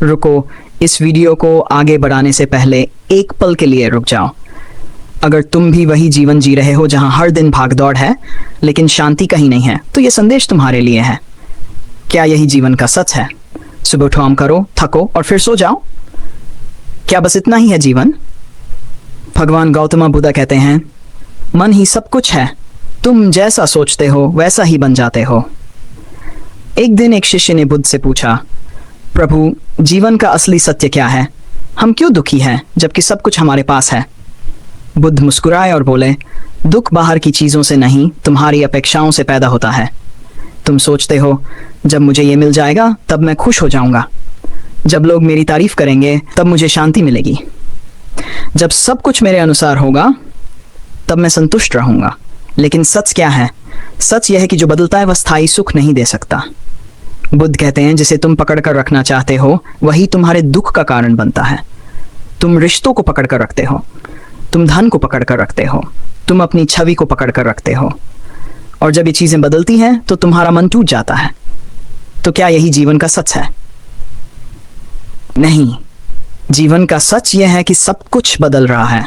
रुको, इस वीडियो को आगे बढ़ाने से पहले एक पल के लिए रुक जाओ। अगर तुम भी वही जीवन जी रहे हो जहां हर दिन भागदौड़ है लेकिन शांति कहीं नहीं है, तो यह संदेश तुम्हारे लिए है। क्या यही जीवन का सच है? सुबह उठो, काम करो, थको और फिर सो जाओ। क्या बस इतना ही है जीवन? भगवान गौतम बुद्ध कहते हैं, मन ही सब कुछ है, तुम जैसा सोचते हो वैसा ही बन जाते हो। एक दिन एक शिष्य ने बुद्ध से पूछा, प्रभु, जीवन का असली सत्य क्या है? हम क्यों दुखी हैं जबकि सब कुछ हमारे पास है? बुद्ध मुस्कुराए और बोले, दुख बाहर की चीजों से नहीं, तुम्हारी अपेक्षाओं से पैदा होता है। तुम सोचते हो जब मुझे ये मिल जाएगा तब मैं खुश हो जाऊंगा, जब लोग मेरी तारीफ करेंगे तब मुझे शांति मिलेगी, जब सब कुछ मेरे अनुसार होगा तब मैं संतुष्ट रहूंगा। लेकिन सच क्या है? सच यह है कि जो बदलता है वह स्थायी सुख नहीं दे सकता। बुद्ध कहते हैं, जिसे तुम पकड़ कर रखना चाहते हो वही तुम्हारे दुख का कारण बनता है। तुम रिश्तों को पकड़ कर रखते हो, तुम धन को पकड़ कर रखते हो, तुम अपनी छवि को पकड़ कर रखते हो, और जब ये चीजें बदलती हैं तो तुम्हारा मन टूट जाता है। तो क्या यही जीवन का सच है? नहीं, जीवन का सच यह है कि सब कुछ बदल रहा है।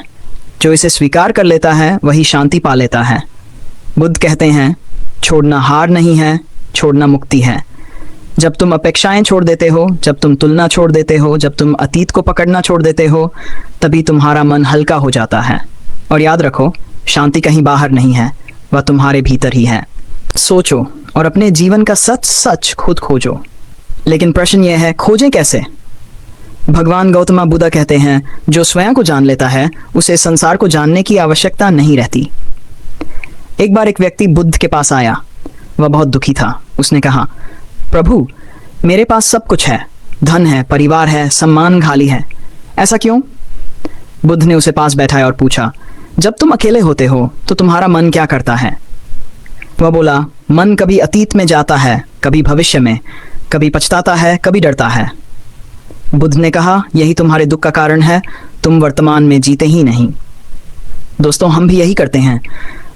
जो इसे स्वीकार कर लेता है वही शांति पा लेता है। बुद्ध कहते हैं, छोड़ना हार नहीं है, छोड़ना मुक्ति है। जब तुम अपेक्षाएं छोड़ देते हो, जब तुम तुलना छोड़ देते हो, जब तुम अतीत को पकड़ना छोड़ देते हो, तभी तुम्हारा मन हल्का हो जाता है। और याद रखो, शांति कहीं बाहर नहीं है, वह तुम्हारे भीतर ही है। सोचो और अपने जीवन का सच सच खुद खोजो। लेकिन प्रश्न यह है, खोजें कैसे? भगवान गौतम बुद्ध कहते हैं, जो स्वयं को जान लेता है उसे संसार को जानने की आवश्यकता नहीं रहती। एक बार एक व्यक्ति बुद्ध के पास आया। वह बहुत दुखी था। उसने कहा, प्रभु, मेरे पास सब कुछ है, धन है, परिवार है, सम्मान खाली है, ऐसा क्यों? बुद्ध ने उसे पास बैठाया और पूछा, जब तुम अकेले होते हो तो तुम्हारा मन क्या करता है? वह बोला, मन कभी अतीत में जाता है, कभी भविष्य में, कभी पछताता है, कभी डरता है। बुद्ध ने कहा, यही तुम्हारे दुख का कारण है, तुम वर्तमान में जीते ही नहीं। दोस्तों, हम भी यही करते हैं।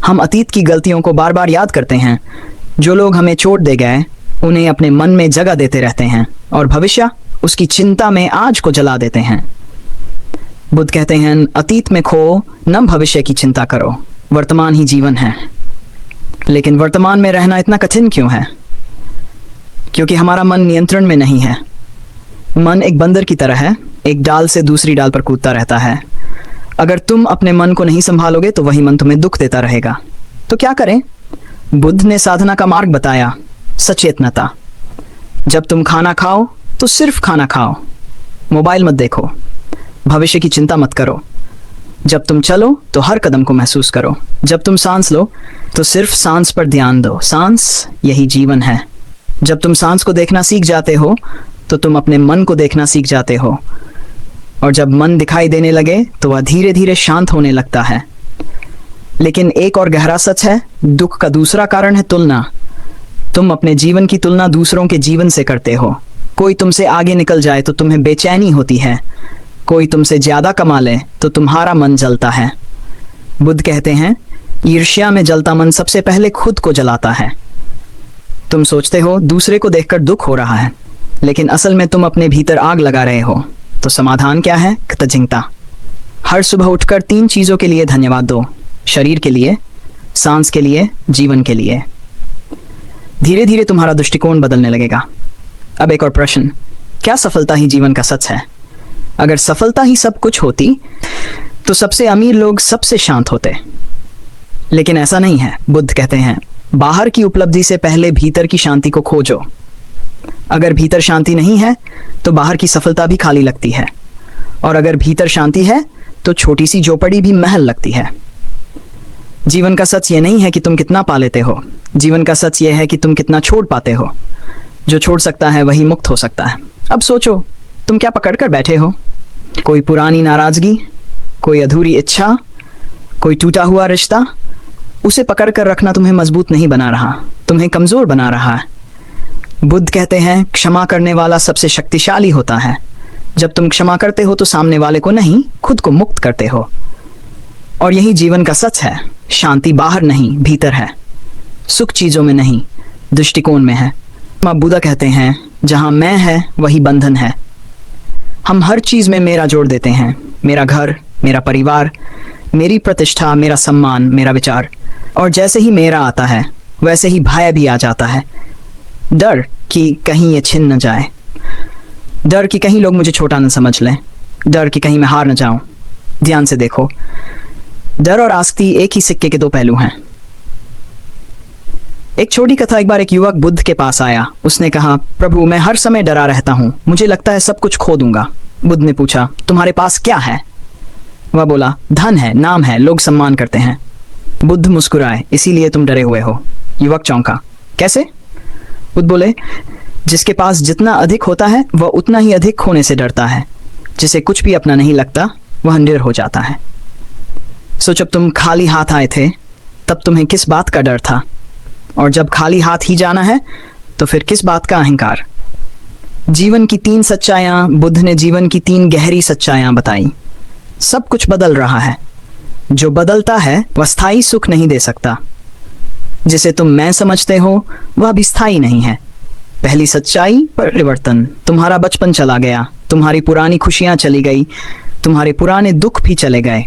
हम अतीत की गलतियों को बार बार याद करते हैं। जो लोग हमें चोट दे गए उन्हें अपने मन में जगह देते रहते हैं, और भविष्य, उसकी चिंता में आज को जला देते हैं। बुद्ध कहते हैं, अतीत में खो न भविष्य की चिंता करो, वर्तमान ही जीवन है। लेकिन वर्तमान में रहना इतना कठिन क्यों है? क्योंकि हमारा मन नियंत्रण में नहीं है। मन एक बंदर की तरह है, एक डाल से दूसरी डाल पर कूदता रहता है। अगर तुम अपने मन को नहीं संभालोगे तो वही मन तुम्हें दुख देता रहेगा। तो क्या करें? बुद्ध ने साधना का मार्ग बताया, सचेतनता। जब तुम खाना खाओ तो सिर्फ खाना खाओ, मोबाइल मत देखो, भविष्य की चिंता मत करो। जब तुम चलो तो हर कदम को महसूस करो। जब तुम सांस लो तो सिर्फ सांस पर ध्यान दो। सांस, यही जीवन है। जब तुम सांस को देखना सीख जाते हो तो तुम अपने मन को देखना सीख जाते हो, और जब मन दिखाई देने लगे तो वह धीरे धीरे शांत होने लगता है। लेकिन एक और गहरा सच है, दुख का दूसरा कारण है तुलना। तुम अपने जीवन की तुलना दूसरों के जीवन से करते हो। कोई तुमसे आगे निकल जाए तो तुम्हें बेचैनी होती है, कोई तुमसे ज्यादा कमा ले तो तुम्हारा मन जलता है। बुद्ध कहते हैं, ईर्ष्या में जलता मन सबसे पहले खुद को जलाता है। तुम सोचते हो दूसरे को देखकर दुख हो रहा है, लेकिन असल में तुम अपने भीतर आग लगा रहे हो। तो समाधान क्या है? कृतज्ञता। हर सुबह उठकर 3 चीजों के लिए धन्यवाद दो, शरीर के लिए, सांस के लिए, जीवन के लिए। धीरे धीरे तुम्हारा दृष्टिकोण बदलने लगेगा। अब एक और प्रश्न, क्या सफलता ही जीवन का सच है? अगर सफलता ही सब कुछ होती तो सबसे अमीर लोग सबसे शांत होते। लेकिन ऐसा नहीं है। बुद्ध कहते हैं, बाहर की उपलब्धि से पहले भीतर की शांति को खोजो। अगर भीतर शांति नहीं है तो बाहर की सफलता भी खाली लगती है, और अगर भीतर शांति है तो छोटी सी झोपड़ी भी महल लगती है। जीवन का सच ये नहीं है कि तुम कितना पा लेते हो, जीवन का सच ये है कि तुम कितना छोड़ पाते हो। जो छोड़ सकता है वही मुक्त हो सकता है। अब सोचो, तुम क्या पकड़ कर बैठे हो? कोई पुरानी नाराजगी, कोई अधूरी इच्छा, कोई टूटा हुआ रिश्ता? उसे पकड़ कर रखना तुम्हें मजबूत नहीं बना रहा, तुम्हें कमजोर बना रहा है। बुद्ध कहते हैं, क्षमा करने वाला सबसे शक्तिशाली होता है। जब तुम क्षमा करते हो तो सामने वाले को नहीं, खुद को मुक्त करते हो। और यही जीवन का सच है। शांति बाहर नहीं, भीतर है। सुख चीजों में नहीं, दृष्टिकोण में है। माँ बुद्ध कहते हैं, जहां मैं है वही बंधन है। हम हर चीज में मेरा जोड़ देते हैं। मेरा घर, मेरा परिवार, मेरी प्रतिष्ठा, मेरा सम्मान, मेरा विचार। और जैसे ही मेरा आता है वैसे ही भय भी आ जाता है। डर कि कहीं ये छिन न जाए, डर कि कहीं लोग मुझे छोटा न समझ लें, डर कि कहीं मैं हार न जाऊं। ध्यान से देखो, डर और आसक्ति एक ही सिक्के के दो पहलू हैं। एक छोटी कथा। एक बार एक युवक बुद्ध के पास आया। उसने कहा, प्रभु मैं हर समय डरा रहता हूँ, मुझे लगता है सब कुछ खो दूंगा। बुद्ध ने पूछा, तुम्हारे पास क्या है? वह बोला, धन है, नाम है, लोग सम्मान करते हैं। बुद्ध मुस्कुराए, इसीलिए तुम डरे हुए हो। युवक चौंका, कैसे? बुद्ध बोले, जिसके पास जितना अधिक होता है वह उतना ही अधिक खोने से डरता है। जिसे कुछ भी अपना नहीं लगता वह निडर हो जाता है। सो जब तुम खाली हाथ आए थे तब तुम्हें किस बात का डर था? और जब खाली हाथ ही जाना है तो फिर किस बात का अहंकार? जीवन की 3 सच्चाइयां। बुद्ध ने जीवन की 3 गहरी सच्चाइयां बताई। सब कुछ बदल रहा है। जो बदलता है वह स्थायी सुख नहीं दे सकता। जिसे तुम मैं समझते हो वह भी स्थायी नहीं है। पहली सच्चाई, परिवर्तन। तुम्हारा बचपन चला गया, तुम्हारी पुरानी खुशियां चली गई, तुम्हारे पुराने दुख भी चले गए,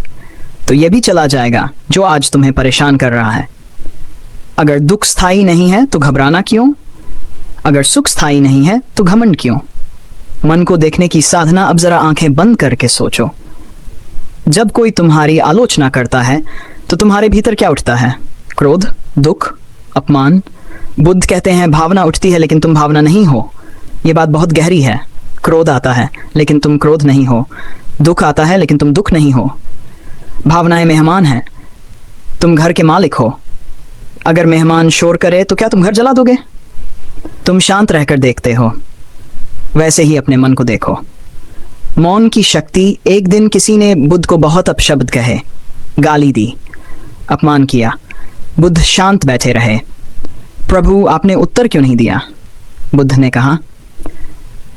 तो यह भी चला जाएगा जो आज तुम्हें परेशान कर रहा है। अगर दुख स्थायी नहीं है तो घबराना क्यों? अगर सुख स्थायी नहीं है तो घमंड क्यों? मन को देखने की साधना। अब जरा आंखें बंद करके सोचो। जब कोई तुम्हारी आलोचना करता है तो तुम्हारे भीतर क्या उठता है? क्रोध, दुख, अपमान। बुद्ध कहते हैं भावना उठती है लेकिन तुम भावना नहीं हो। यह बात बहुत गहरी है। क्रोध आता है लेकिन तुम क्रोध नहीं हो। दुख आता है लेकिन तुम दुख नहीं हो। भावनाएं मेहमान हैं, तुम घर के मालिक हो। अगर मेहमान शोर करे तो क्या तुम घर जला दोगे? तुम शांत रहकर देखते हो। वैसे ही अपने मन को देखो। मौन की शक्ति। एक दिन किसी ने बुद्ध को बहुत अपशब्द कहे, गाली दी, अपमान किया। बुद्ध शांत बैठे रहे। प्रभु आपने उत्तर क्यों नहीं दिया? बुद्ध ने कहा,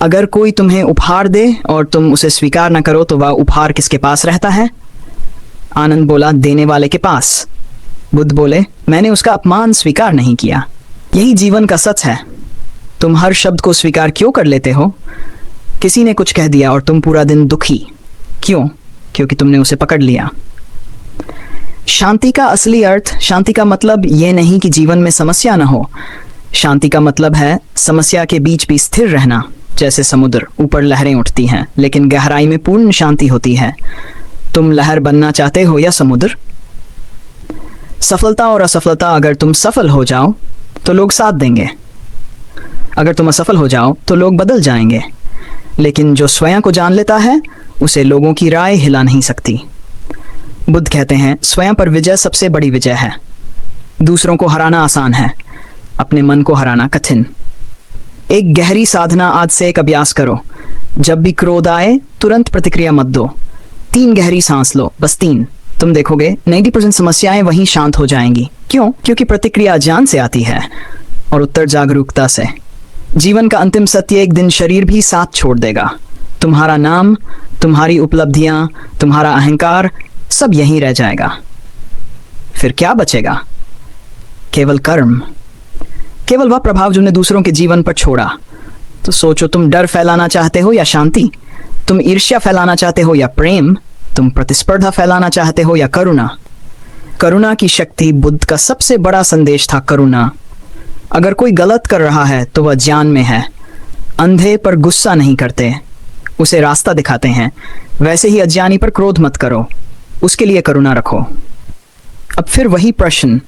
अगर कोई तुम्हें उपहार दे और तुम उसे स्वीकार न करो तो वह उपहार किसके पास रहता है? आनंद बोला, देने वाले के पास। बुद्ध बोले, मैंने उसका अपमान स्वीकार नहीं किया। यही जीवन का सच है। तुम हर शब्द को स्वीकार क्यों कर लेते हो? किसी ने कुछ कह दिया और तुम पूरा दिन दुखी। क्यों? क्योंकि तुमने उसे पकड़ लिया। शांति का असली अर्थ, शांति का मतलब ये नहीं कि जीवन में समस्या न हो। शांति का मतलब है समस्या के बीच भी स्थिर रहना। जैसे समुद्र, ऊपर लहरें उठती हैं लेकिन गहराई में पूर्ण शांति होती है। तुम लहर बनना चाहते हो या समुद्र? सफलता और असफलता। अगर तुम सफल हो जाओ तो लोग साथ देंगे, अगर तुम असफल हो जाओ तो लोग बदल जाएंगे। लेकिन जो स्वयं को जान लेता है उसे लोगों की राय हिला नहीं सकती। बुद्ध कहते हैं, स्वयं पर विजय सबसे बड़ी विजय है। दूसरों को हराना आसान है, अपने मन को हराना कठिन। एक गहरी साधना। आज से एक अभ्यास करो। जब भी क्रोध आए तुरंत प्रतिक्रिया मत दो। 3 गहरी सांस लो, बस 3। तुम देखोगे 90% समस्याएं वहीं शांत हो जाएंगी। क्यों? क्योंकि प्रतिक्रिया ज्ञान से आती है और उत्तर जागरूकता से। जीवन का अंतिम सत्य, एक दिन शरीर भी साथ छोड़ देगा। तुम्हारा नाम, तुम्हारी उपलब्धियां, तुम्हारा अहंकार, सब यहीं रह जाएगा। फिर क्या बचेगा? केवल कर्म, केवल वह प्रभाव जो ने दूसरों के जीवन पर छोड़ा। तो सोचो, तुम डर फैलाना चाहते हो या शांति? तुम ईर्ष्या फैलाना चाहते हो या प्रेम? तुम प्रतिस्पर्धा फैलाना चाहते हो या करुणा? करुणा की शक्ति। बुद्ध का सबसे बड़ा संदेश था करुणा। अगर कोई गलत कर रहा है तो वह ज्ञान में है। अंधे पर गुस्सा नहीं करते, उसे रास्ता दिखाते हैं। वैसे ही अज्ञानी पर क्रोध मत करो, उसके लिए करुणा रखो। अब फिर वही प्रश्न,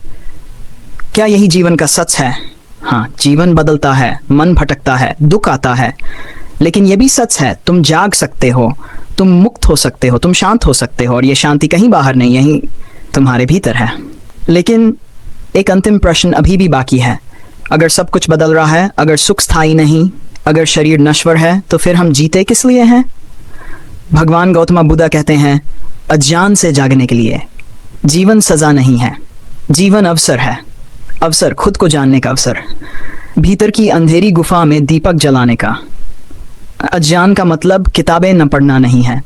क्या यही जीवन का सच है? हाँ, जीवन बदलता है, मन भटकता है, दुख आता है, लेकिन यह भी सच है, तुम जाग सकते हो, तुम मुक्त हो सकते हो, तुम शांत हो सकते हो। और ये शांति कहीं बाहर नहीं, यहीं तुम्हारे भीतर है। लेकिन एक अंतिम प्रश्न अभी भी बाकी है। अगर सब कुछ बदल रहा है, अगर सुख स्थायी नहीं, अगर शरीर नश्वर है, तो फिर हम जीते किस लिए हैं? भगवान गौतम बुद्ध कहते हैं, अज्ञान से जागने के लिए। जीवन सजा नहीं है, जीवन अवसर है। अवसर, खुद को जानने का अवसर, भीतर की अंधेरी गुफा में दीपक जलाने का। अज्ञान का मतलब किताबें न पढ़ना नहीं है।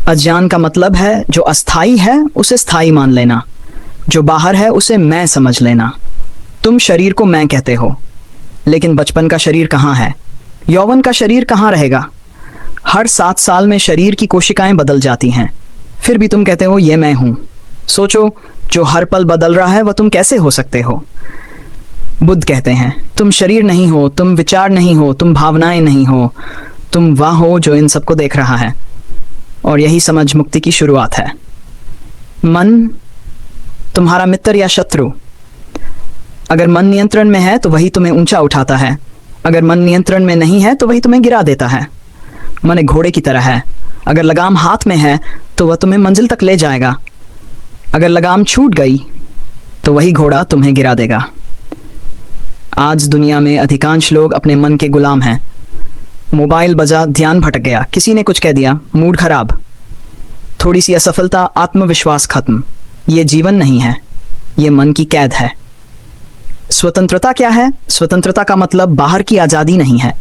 अज्ञान का मतलब है जो अस्थाई है उसे स्थायी मान लेना, जो बाहर है उसे मैं समझ लेना। तुम शरीर को मैं कहते हो, लेकिन बचपन का शरीर कहाँ है? यौवन का शरीर कहाँ रहेगा? हर 7 साल में शरीर की कोशिकाएं बदल जाती हैं, फिर भी तुम कहते हो ये मैं हूं। सोचो, जो हर पल बदल रहा है वह तुम कैसे हो सकते हो? बुद्ध कहते हैं तुम शरीर नहीं हो, तुम विचार नहीं हो, तुम भावनाएं नहीं हो, तुम वह हो जो इन सबको देख रहा है। और यही समझ मुक्ति की शुरुआत है। मन तुम्हारा मित्र या शत्रु? अगर मन नियंत्रण में है तो वही तुम्हें ऊंचा उठाता है, अगर मन नियंत्रण में नहीं है तो वही तुम्हें गिरा देता है। मन एक घोड़े की तरह है, अगर लगाम हाथ में है तो वह तुम्हें मंजिल तक ले जाएगा, अगर लगाम छूट गई तो वही घोड़ा तुम्हें गिरा देगा। आज दुनिया में अधिकांश लोग अपने मन के गुलाम हैं। मोबाइल बजा, ध्यान भटक गया, किसी ने कुछ कह दिया, मूड खराब, थोड़ी सी असफलता, आत्मविश्वास खत्म। ये जीवन नहीं है, ये मन की कैद है। स्वतंत्रता क्या है? स्वतंत्रता का मतलब बाहर की आज़ादी नहीं है।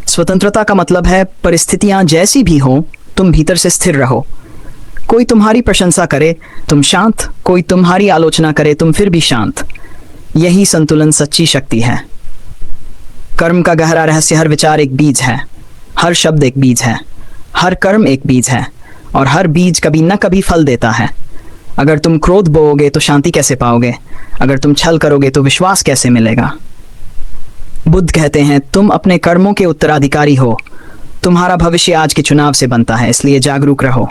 स्वतंत्रता का मतलब है परिस्थितियां जैसी भी हो तुम भीतर से स्थिर रहो। कोई तुम्हारी प्रशंसा करे तुम शांत, कोई तुम्हारी आलोचना करे तुम फिर भी शांत। यही संतुलन सच्ची शक्ति है। कर्म का गहरा रहस्य, हर विचार एक बीज है, हर शब्द एक बीज है, हर कर्म एक बीज है, और हर बीज कभी न कभी फल देता है। अगर तुम क्रोध बोओगे तो शांति कैसे पाओगे? अगर तुम छल करोगे तो विश्वास कैसे मिलेगा? बुद्ध कहते हैं तुम अपने कर्मों के उत्तराधिकारी हो, तुम्हारा भविष्य आज के चुनाव से बनता है, इसलिए जागरूक रहो।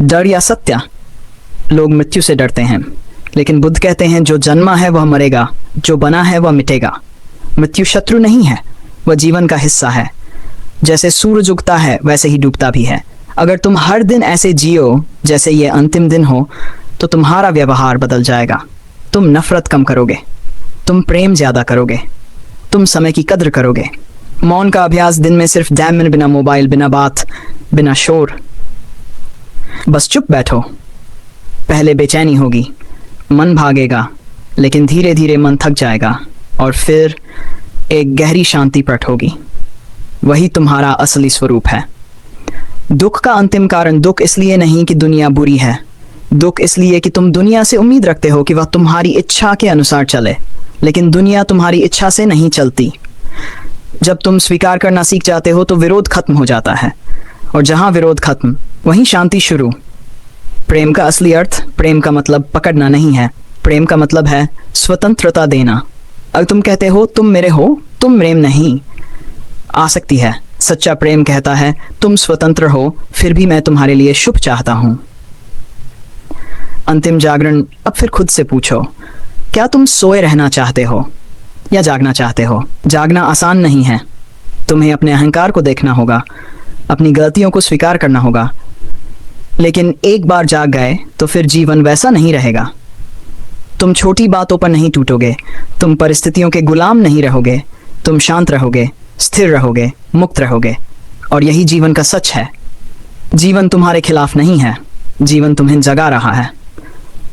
डर या सत्य? लोग मृत्यु से डरते हैं, लेकिन बुद्ध कहते हैं जो जन्मा है वह मरेगा, जो बना है वह मिटेगा। मृत्यु शत्रु नहीं है, वह जीवन का हिस्सा है। जैसे सूरज उगता है वैसे ही डूबता भी है। अगर तुम हर दिन ऐसे जियो जैसे ये अंतिम दिन हो तो तुम्हारा व्यवहार बदल जाएगा। तुम नफरत कम करोगे, तुम प्रेम ज्यादा करोगे, तुम समय की कद्र करोगे। मौन का अभ्यास, दिन में सिर्फ 10 मिनट, बिना मोबाइल, बिना बात, बिना शोर, बस चुप बैठो। पहले बेचैनी होगी, मन भागेगा, लेकिन धीरे धीरे मन थक जाएगा और फिर एक गहरी शांति प्रकट होगी। वही तुम्हारा असली स्वरूप है। दुख का अंतिम कारण दुख इसलिए नहीं कि दुनिया बुरी है, दुख इसलिए कि तुम दुनिया से उम्मीद रखते हो कि वह तुम्हारी इच्छा के अनुसार चले, लेकिन दुनिया तुम्हारी इच्छा से नहीं चलती। जब तुम स्वीकार करना सीख जाते हो तो विरोध खत्म हो जाता है, और जहां विरोध खत्म वहीं शांति शुरू। प्रेम का असली अर्थ, प्रेम का मतलब पकड़ना नहीं है, प्रेम का मतलब है स्वतंत्रता देना। अगर तुम कहते हो तुम मेरे हो, तुम प्रेम नहीं, आसक्ति है। सच्चा प्रेम कहता है तुम स्वतंत्र हो, फिर भी मैं तुम्हारे लिए शुभ चाहता हूं। अंतिम जागरण। अब फिर खुद से पूछो, क्या तुम सोए रहना चाहते हो या जागना चाहते हो? जागना आसान नहीं है, तुम्हें अपने अहंकार को देखना होगा, अपनी गलतियों को स्वीकार करना होगा, लेकिन एक बार जाग गए तो फिर जीवन वैसा नहीं रहेगा। तुम छोटी बातों पर नहीं टूटोगे, तुम परिस्थितियों के गुलाम नहीं रहोगे, तुम शांत रहोगे, स्थिर रहोगे, मुक्त रहोगे, और यही जीवन का सच है। जीवन तुम्हारे खिलाफ नहीं है, जीवन तुम्हें जगा रहा है।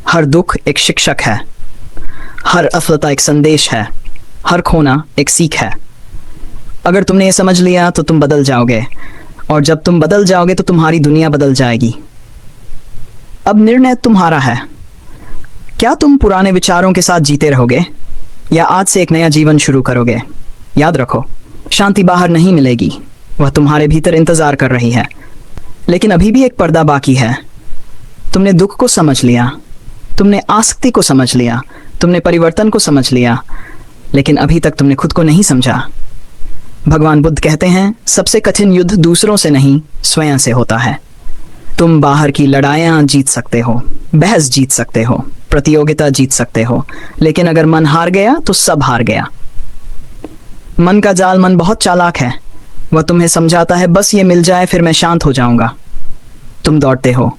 हर दुख एक शिक्षक है, हर असफलता एक संदेश है, हर खोना एक सीख है। अगर तुमने ये समझ लिया तो तुम बदल जाओगे, और जब तुम बदल जाओगे तो तुम्हारी दुनिया बदल जाएगी। अब निर्णय तुम्हारा है। क्या तुम पुराने विचारों के साथ जीते रहोगे या आज से एक नया जीवन शुरू करोगे? याद रखो, शांति बाहर नहीं मिलेगी, वह तुम्हारे भीतर इंतजार कर रही है। लेकिन अभी भी एक पर्दा बाकी है। तुमने दुख को समझ लिया, तुमने आसक्ति को समझ लिया, तुमने परिवर्तन को समझ लिया, लेकिन अभी तक तुमने खुद को नहीं समझा। भगवान बुद्ध कहते हैं सबसे कठिन युद्ध दूसरों से नहीं, स्वयं से होता है। तुम बाहर की लड़ाइयाँ जीत सकते हो, बहस जीत सकते हो, प्रतियोगिता जीत सकते हो, लेकिन अगर मन हार गया तो सब हार गया। मन का जाल, मन बहुत चालाक है, वह तुम्हें समझाता है बस ये मिल जाए फिर मैं शांत हो जाऊंगा। तुम दौड़ते हो,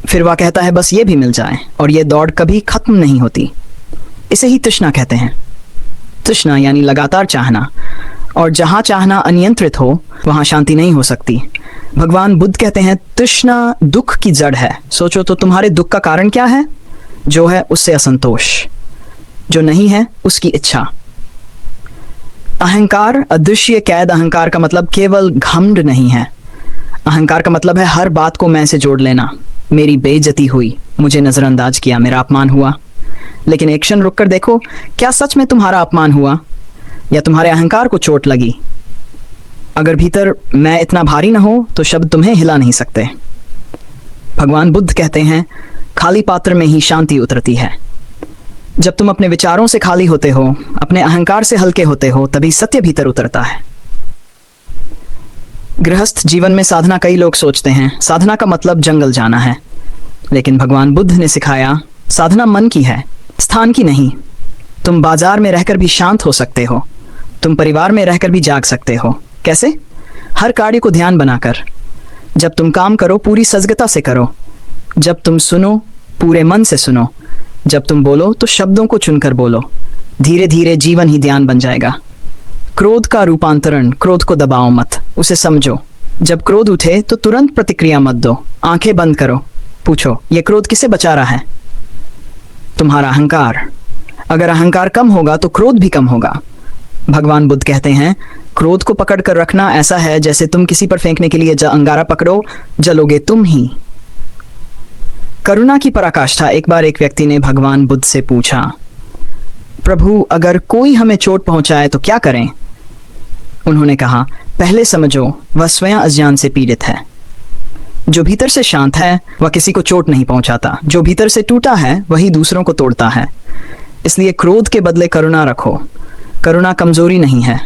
फिर वह कहता है बस ये भी मिल जाए, और ये दौड़ कभी खत्म नहीं होती। इसे ही तृष्णा कहते हैं। तृष्णा यानी लगातार चाहना, और जहां चाहना अनियंत्रित हो वहां शांति नहीं हो सकती। भगवान बुद्ध कहते हैं तृष्णा दुख की जड़ है। सोचो तो तुम्हारे दुख का कारण क्या है? जो है उससे असंतोष, जो नहीं है उसकी इच्छा। अहंकार अदृश्य कैद। अहंकार का मतलब केवल घमंड नहीं है, अहंकार का मतलब है हर बात को मैं से जोड़ लेना। मेरी बेइज्जती हुई, मुझे नजरअंदाज किया, मेरा अपमान हुआ। लेकिन एक क्षण रुककर देखो, क्या सच में तुम्हारा अपमान हुआ या तुम्हारे अहंकार को चोट लगी? अगर भीतर मैं इतना भारी न हो तो शब्द तुम्हें हिला नहीं सकते। भगवान बुद्ध कहते हैं, खाली पात्र में ही शांति उतरती है। जब तुम अपने विचारों से खाली होते हो, अपने अहंकार से हल्के होते हो, तभी सत्य भीतर उतरता है। गृहस्थ जीवन में साधना, कई लोग सोचते हैं साधना का मतलब जंगल जाना है, लेकिन भगवान बुद्ध ने सिखाया साधना मन की है, स्थान की नहीं। तुम बाजार में रहकर भी शांत हो सकते हो, तुम परिवार में रहकर भी जाग सकते हो। कैसे? हर कार्य को ध्यान बनाकर। जब तुम काम करो पूरी सजगता से करो, जब तुम सुनो पूरे मन से सुनो, जब तुम बोलो तो शब्दों को चुनकर बोलो। धीरे धीरे जीवन ही ध्यान बन जाएगा। क्रोध का रूपांतरण, क्रोध को दबाओ मत, उसे समझो। जब क्रोध उठे तो तुरंत प्रतिक्रिया मत दो, आंखें बंद करो, पूछो ये क्रोध किसे बचा रहा है? तुम्हारा अहंकार। अगर अहंकार कम होगा तो क्रोध भी कम होगा। भगवान बुद्ध कहते हैं, क्रोध को पकड़ कर रखना ऐसा है जैसे तुम किसी पर फेंकने के लिए अंगारा पकड़ो, जलोगे तुम ही। करुणा की पराकाष्ठा। एक बार एक व्यक्ति ने भगवान बुद्ध से पूछा, प्रभु अगर कोई हमें चोट पहुंचाए तो क्या करें? उन्होंने कहा, पहले समझो वह स्वयं अज्ञान से पीड़ित है। जो भीतर से शांत है वह किसी को चोट नहीं पहुंचाता, जो भीतर से टूटा है वही दूसरों को तोड़ता है। इसलिए क्रोध के बदले करुणा रखो। करुणा कमजोरी नहीं है,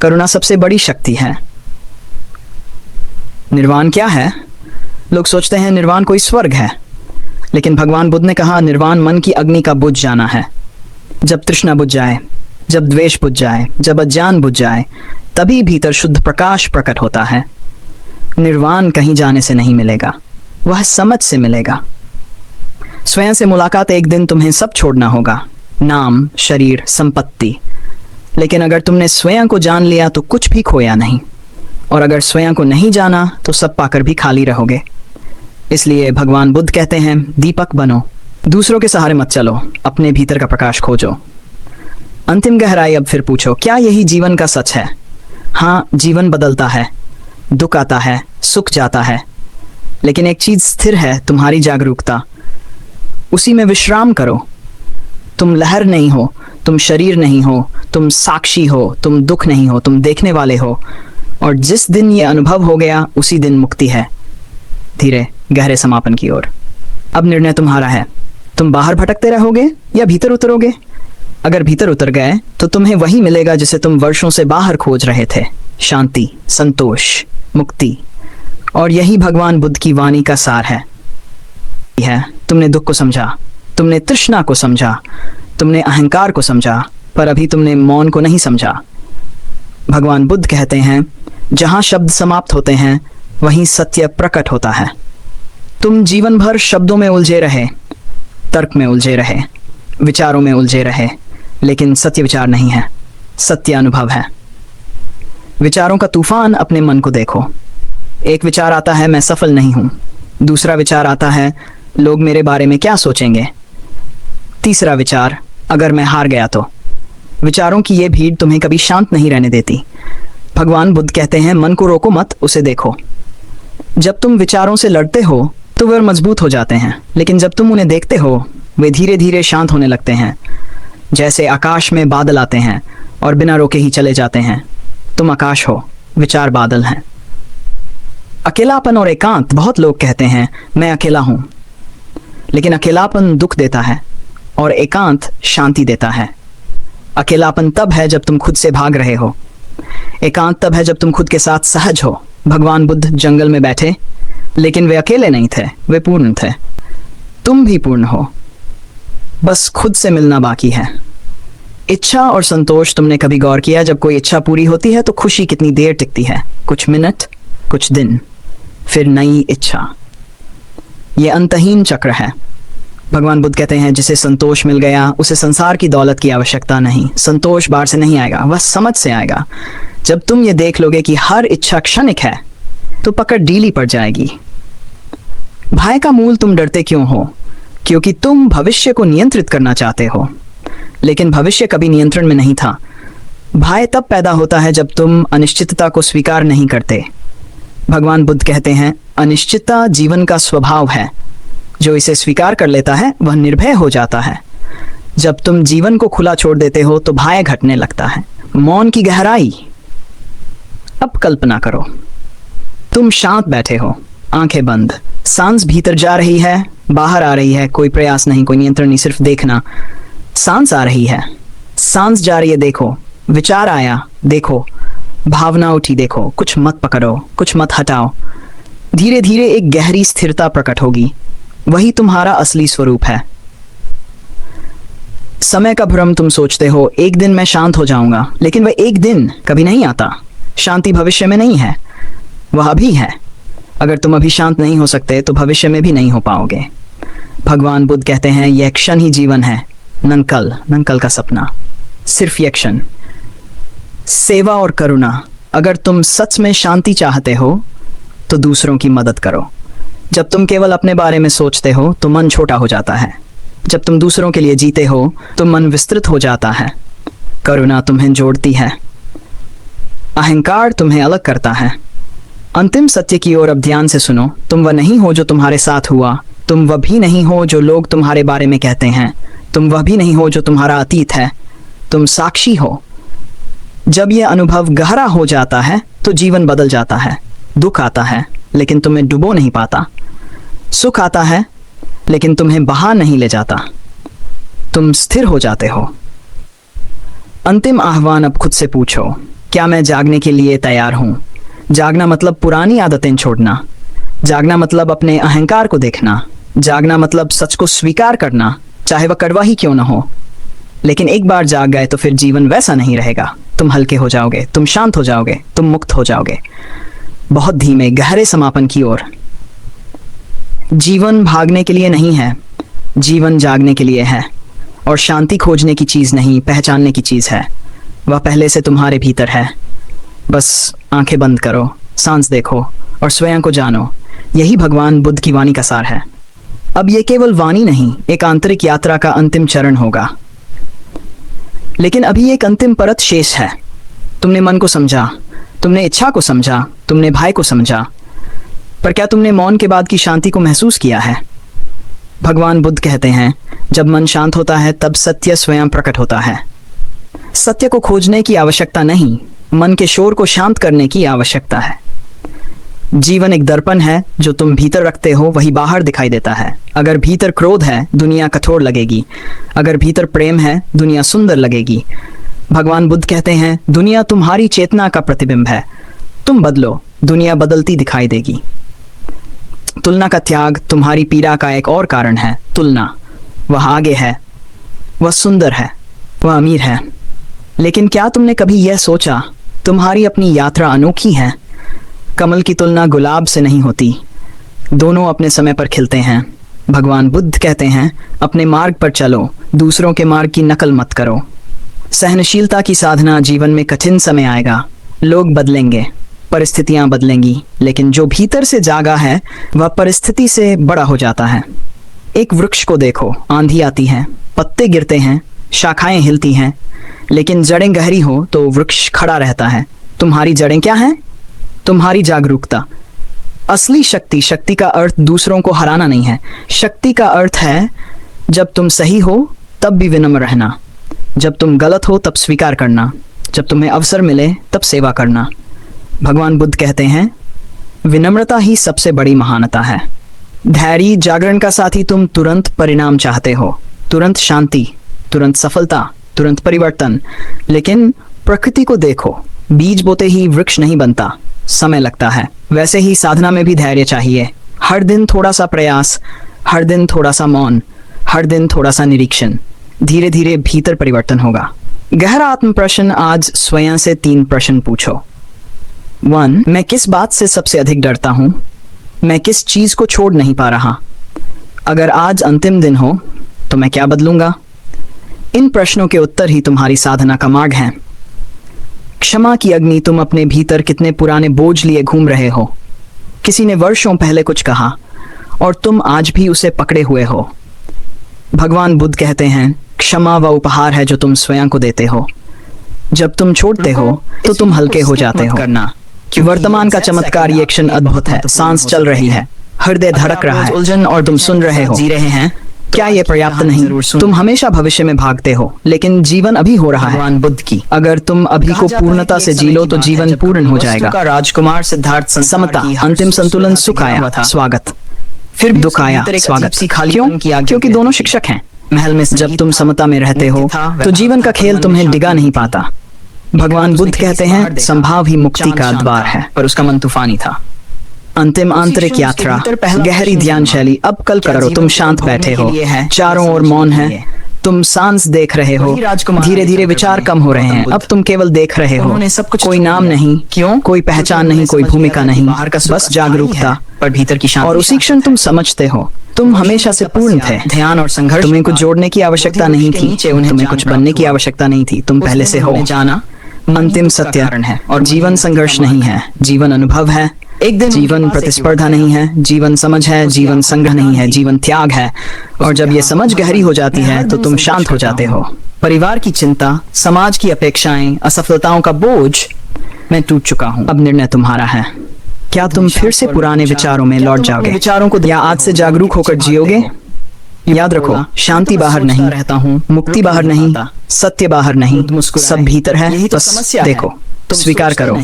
करुणा सबसे बड़ी शक्ति है। निर्वाण क्या है? लोग सोचते हैं निर्वाण कोई स्वर्ग है, लेकिन भगवान बुद्ध ने कहा निर्वाण मन की अग्नि का बुझ जाना है। जब तृष्णा बुझ जाए, जब द्वेष बुझ जाए, जब अज्ञान बुझ जाए, तभी भीतर शुद्ध प्रकाश प्रकट होता है। निर्वाण कहीं जाने से नहीं मिलेगा, वह समझ से मिलेगा। स्वयं से मुलाकात। एक दिन तुम्हें सब छोड़ना होगा, नाम, शरीर, संपत्ति। लेकिन अगर तुमने स्वयं को जान लिया तो कुछ भी खोया नहीं, और अगर स्वयं को नहीं जाना तो सब पाकर भी खाली रहोगे। इसलिए भगवान बुद्ध कहते हैं, दीपक बनो, दूसरों के सहारे मत चलो, अपने भीतर का प्रकाश खोजो। अंतिम गहराई। अब फिर पूछो, क्या यही जीवन का सच है? हाँ, जीवन बदलता है, दुख आता है, सुख जाता है, लेकिन एक चीज स्थिर है, तुम्हारी जागरूकता। उसी में विश्राम करो। तुम लहर नहीं हो, तुम शरीर नहीं हो, तुम साक्षी हो, तुम दुख नहीं हो, तुम देखने वाले हो। और जिस दिन ये अनुभव हो गया उसी दिन मुक्ति है। धीरे गहरे समापन की ओर। अब निर्णय तुम्हारा है, तुम बाहर भटकते रहोगे या भीतर उतरोगे? अगर भीतर उतर गए तो तुम्हें वही मिलेगा जिसे तुम वर्षों से बाहर खोज रहे थे, शांति, संतोष, मुक्ति। और यही भगवान बुद्ध की वाणी का सार है। तुमने दुख को समझा, तुमने तृष्णा को समझा, तुमने अहंकार को समझा, पर अभी तुमने मौन को नहीं समझा। भगवान बुद्ध कहते हैं, जहां शब्द समाप्त होते हैं वहीं सत्य प्रकट होता है। तुम जीवन भर शब्दों में उलझे रहे, तर्क में उलझे रहे, विचारों में उलझे रहे, लेकिन सत्य विचार नहीं है, सत्य अनुभव है। विचारों का तूफान। अपने मन को देखो। एक विचार आता है, मैं सफल नहीं हूं। दूसरा विचार आता है, लोग मेरे बारे में क्या सोचेंगे। तीसरा विचार, अगर मैं हार गया तो। विचारों की ये भीड़ तुम्हें कभी शांत नहीं रहने देती। भगवान बुद्ध कहते हैं, मन को रोको मत, उसे देखो। जब तुम विचारों से लड़ते हो तो वे मजबूत हो जाते हैं, लेकिन जब तुम उन्हें देखते हो वे धीरे धीरे शांत होने लगते हैं। जैसे आकाश में बादल आते हैं और बिना रोके ही चले जाते हैं। तुम आकाश हो, विचार बादल हैं। अकेलापन और एकांत। बहुत लोग कहते हैं मैं अकेला हूं, लेकिन अकेलापन दुख देता है और एकांत शांति देता है। अकेलापन तब है जब तुम खुद से भाग रहे हो, एकांत तब है जब तुम खुद के साथ सहज हो। भगवान बुद्ध जंगल में बैठे, लेकिन वे अकेले नहीं थे, वे पूर्ण थे। तुम भी पूर्ण हो, बस खुद से मिलना बाकी है। इच्छा और संतोष। तुमने कभी गौर किया, जब कोई इच्छा पूरी होती है तो खुशी कितनी देर टिकती है? कुछ मिनट, कुछ दिन, फिर नई इच्छा। यह अंतहीन चक्र है। भगवान बुद्ध कहते हैं, जिसे संतोष मिल गया उसे संसार की दौलत की आवश्यकता नहीं। संतोष बाहर से नहीं आएगा, वह समझ से आएगा। जब तुम ये देख लोगे कि हर इच्छा क्षणिक है तो पकड़ ढीली पड़ जाएगी। भय का मूल। तुम डरते क्यों हो? क्योंकि तुम भविष्य को नियंत्रित करना चाहते हो, लेकिन भविष्य कभी नियंत्रण में नहीं था। भय तब पैदा होता है जब तुम अनिश्चितता को स्वीकार नहीं करते। भगवान बुद्ध कहते हैं, अनिश्चितता जीवन का स्वभाव है। जो इसे स्वीकार कर लेता है वह निर्भय हो जाता है। जब तुम जीवन को खुला छोड़ देते हो तो भय घटने लगता है। मौन की गहराई। अब कल्पना करो, तुम शांत बैठे हो, आंखें बंद। सांस भीतर जा रही है, बाहर आ रही है, कोई प्रयास नहीं, कोई नियंत्रण नहीं, सिर्फ देखना। सांस आ रही है, सांस जा रही है, देखो। विचार आया, देखो। भावना उठी, देखो। कुछ मत पकड़ो, कुछ मत हटाओ। धीरे धीरे एक गहरी स्थिरता प्रकट होगी, वही तुम्हारा असली स्वरूप है। समय का भ्रम, तुम सोचते हो एक दिन मैं शांत हो जाऊंगा, लेकिन वह एक दिन कभी नहीं आता। शांति भविष्य में नहीं है, वह अभी है। अगर तुम अभी शांत नहीं हो सकते तो भविष्य में भी नहीं हो पाओगे। भगवान बुद्ध कहते हैं यह क्षण ही जीवन है, नंकल, नंकल का सपना, सिर्फ यह क्षण। सेवा और करुणा, अगर तुम सच में शांति चाहते हो तो दूसरों की मदद करो। जब तुम केवल अपने बारे में सोचते हो तो मन छोटा हो जाता है। जब तुम दूसरों के लिए जीते हो तो मन विस्तृत हो जाता है। करुणा तुम्हें जोड़ती है, अहंकार तुम्हें अलग करता है। अंतिम सत्य की ओर अब ध्यान से सुनो। तुम वह नहीं हो जो तुम्हारे साथ हुआ, तुम वह भी नहीं हो जो लोग तुम्हारे बारे में कहते हैं, तुम वह भी नहीं हो जो तुम्हारा अतीत है, तुम साक्षी हो। जब यह अनुभव गहरा हो जाता है तो जीवन बदल जाता है। दुख आता है लेकिन तुम्हें डुबो नहीं पाता, सुख आता है लेकिन तुम्हें बहा नहीं ले जाता, तुम स्थिर हो जाते हो। अंतिम आह्वान अब खुद से पूछो, क्या मैं जागने के लिए तैयार हूं? जागना मतलब पुरानी आदतें छोड़ना, जागना मतलब अपने अहंकार को देखना, जागना मतलब सच को स्वीकार करना, चाहे वह कड़वा ही क्यों ना हो। लेकिन एक बार जाग गए तो फिर जीवन वैसा नहीं रहेगा। तुम हल्के हो जाओगे, तुम शांत हो जाओगे, तुम मुक्त हो जाओगे। बहुत धीमे गहरे समापन की ओर। जीवन भागने के लिए नहीं है, जीवन जागने के लिए है। और शांति खोजने की चीज नहीं, पहचानने की चीज है। वह पहले से तुम्हारे भीतर है। बस आंखें बंद करो, सांस देखो और स्वयं को जानो। यही भगवान बुद्ध की वाणी का सार है। अब यह केवल वाणी नहीं, एक आंतरिक यात्रा का अंतिम चरण होगा। लेकिन अभी एक अंतिम परत शेष है। तुमने मन को समझा, तुमने इच्छा को समझा, तुमने भय को समझा, पर क्या तुमने मौन के बाद की शांति को महसूस किया है? भगवान बुद्ध कहते हैं जब मन शांत होता है तब सत्य स्वयं प्रकट होता है। सत्य को खोजने की आवश्यकता नहीं, मन के शोर को शांत करने की आवश्यकता है। जीवन एक दर्पण है, जो तुम भीतर रखते हो वही बाहर दिखाई देता है। अगर भीतर क्रोध है दुनिया कठोर लगेगी, अगर भीतर प्रेम है दुनिया सुंदर लगेगी। भगवान बुद्ध कहते हैं दुनिया तुम्हारी चेतना का प्रतिबिंब है, तुम बदलो, दुनिया बदलती दिखाई देगी। तुलना का त्याग तुम्हारी पीड़ा का एक और कारण है। तुलना, वह आगे है, वह सुंदर है, वह अमीर है। लेकिन क्या तुमने कभी यह सोचा तुम्हारी अपनी यात्रा अनोखी है? कमल की तुलना गुलाब से नहीं होती, दोनों अपने समय पर खिलते हैं। भगवान बुद्ध कहते हैं अपने मार्ग पर चलो, दूसरों के मार्ग की नकल मत करो। सहनशीलता की साधना, जीवन में कठिन समय आएगा, लोग बदलेंगे, परिस्थितियां बदलेंगी, लेकिन जो भीतर से जागा है वह परिस्थिति से बड़ा हो जाता है। एक वृक्ष को देखो, आंधी आती है, पत्ते गिरते हैं, शाखाएं हिलती हैं, लेकिन जड़ें गहरी हो तो वृक्ष खड़ा रहता है। तुम्हारी जड़ें क्या हैं? तुम्हारी जागरूकता। असली शक्ति, शक्ति का अर्थ दूसरों को हराना नहीं है। शक्ति का अर्थ है जब तुम सही हो तब भी विनम्र रहना, जब तुम गलत हो तब स्वीकार करना, जब तुम्हें अवसर मिले तब सेवा करना। भगवान बुद्ध कहते हैं विनम्रता ही सबसे बड़ी महानता है। धैर्य, जागरण का साथी। तुम तुरंत परिणाम चाहते हो, तुरंत शांति, तुरंत सफलता, तुरंत परिवर्तन। लेकिन प्रकृति को देखो, बीज बोते ही वृक्ष नहीं बनता, समय लगता है। वैसे ही साधना में भी धैर्य चाहिए। हर दिन थोड़ा सा प्रयास, हर दिन थोड़ा सा मौन, हर दिन थोड़ा सा निरीक्षण। धीरे धीरे भीतर परिवर्तन होगा। गहरा आत्म प्रश्न। आज स्वयं से 3 प्रश्न पूछो। 1. मैं किस बात से सबसे अधिक डरता हूं? मैं किस चीज को छोड़ नहीं पा रहा? अगर आज अंतिम दिन हो तो मैं क्या बदलूंगा? इन प्रश्नों के उत्तर ही तुम्हारी साधना का मार्ग है। क्षमा की अग्नि। तुम अपने भीतर कितने पुराने बोझ लिए घूम रहे हो? किसी ने वर्षों पहले कुछ कहा और तुम आज भी उसे पकड़े हुए हो। भगवान बुद्ध कहते हैं क्षमा वह उपहार है जो तुम स्वयं को देते हो। जब तुम छोड़ते हो तो तुम हल्के हो जाते हो। करना कि वर्तमान का चमत्कार ये क्षण अद्भुत है। सांस चल रही है, हृदय धड़क रहा है, उलझन और तुम सुन रहे हो, जी रहे हैं। क्या ये पर्याप्त नहीं? तुम हमेशा भविष्य में भागते हो, लेकिन जीवन अभी हो रहा है। भगवान बुद्ध की अगर तुम अभी को पूर्णता से जी लो तो जीवन पूर्ण हो जाएगा। राजकुमार सिद्धार्थ समता, अंतिम संतुलन, सुख आया, स्वागत। फिर दुख आया, स्वागत। क्यों? क्योंकि दोनों शिक्षक हैं। महल में जब तुम समता में रहते हो तो जीवन का खेल तुम्हें डिगा नहीं पाता। भगवान बुद्ध कहते हैं संभाव ही मुक्ति का द्वार है, पर उसका मन तूफानी था। अंतिम आंतरिक यात्रा, गहरी ध्यान शैली। अब कल करो, तुम शांत बैठे हो, चारों ओर मौन है, तुम सांस देख रहे हो, धीरे धीरे विचार कम हो रहे हैं, अब तुम केवल देख रहे हो। कोई नाम नहीं, क्यों? कोई पहचान नहीं, कोई भूमिका नहीं, बस जागरूकता। पर भीतर की शांति। और उसी क्षण तुम समझते हो तुम हमेशा से पूर्ण थे। ध्यान और संघर्ष, तुम्हें कुछ जोड़ने की आवश्यकता नहीं थी, तुम्हें कुछ बनने की आवश्यकता नहीं थी, तुम पहले से हो। जाना अंतिम सत्य है। और जीवन संघर्ष नहीं है, जीवन अनुभव है। एक दिन जीवन प्रतिस्पर्धा नहीं है, जीवन समझ है। जीवन संग्रह नहीं है, जीवन त्याग है। और जब ये समझ गहरी हो जाती है तो तुम शांत हो जाते हो। परिवार की चिंता, समाज की अपेक्षाएं, असफलताओं का बोझ, मैं टूट चुका हूँ। अब निर्णय तुम्हारा है। क्या तुम फिर से पुराने विचारों में लौट जाओगे, विचारों को, या आज से जागरूक होकर जियोगे? याद रखो, शांति बाहर नहीं रहता हूँ, मुक्ति बाहर नहीं, सत्य बाहर नहीं, सब भीतर है। यही तो बस समस्या है। देखो, स्वीकार करो।